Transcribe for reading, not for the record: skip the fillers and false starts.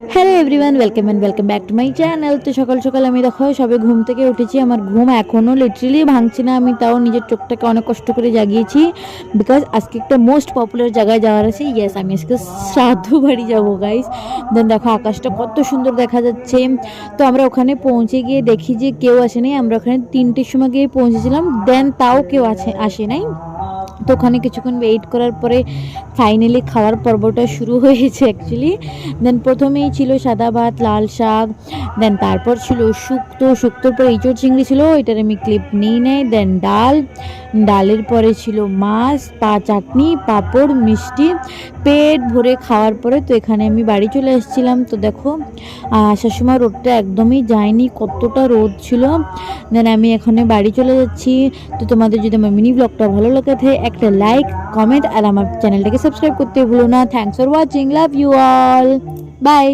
Hello everyone, welcome back to my channel. তো সকাল সকাল আমি দেখো সবে ঘুম থেকে উঠেছি। আমার ঘুম এখনও লিটারেলি ভাঙছে না। আমি তাও নিজের চোখটাকে অনেক কষ্ট করে জাগিয়েছি, বিকজ আজকে একটা মোস্ট পপুলার জায়গায় যাওয়ার আছে। ইয়েস, আমি আজকে শ্রাদ্ধ বাড়ি যাবো গাইস। দেন দেখো আকাশটা কত সুন্দর দেখা যাচ্ছে। তো আমরা ওখানে পৌঁছে গিয়ে দেখি যে কেউ আসেনি। আমরা ওখানে 3টের সময় গিয়ে পৌঁছেছিলাম, দেন তাও কেউ আসে নাই। তো ওখানে কিছুক্ষণ ওয়েট করার পরে ফাইনালি খাওয়ার পর্বটা শুরু হয়েছে অ্যাকচুয়ালি। দেন প্রথমেই ছিল সাদা ভাত, লাল শাক, দেন তারপর ছিল শুক্তোর পরে ইঁচড় চিংড়ি ছিল, এটার আমি ক্লিপ নিই নেই। দেন ডালের পরে ছিল মাছ, চাটনি, পাঁপড়, মিষ্টি। পেট ভরে খাওয়ার পরে তো এখানে আমি বাড়ি চলে এসেছিলাম। তো দেখো আসার সময় রোদটা একদমই যায়নি, কতটা রোদ ছিল। দেন আমি এখানে বাড়ি চলে যাচ্ছি। তো তোমাদের যদি আমার মিনি ব্লগটা ভালো লাগে থাকে একটা লাইক, কমেন্ট আর আমার চ্যানেলটাকে সাবস্ক্রাইব করতে ভুলো না। Thanks for watching, love you all, by.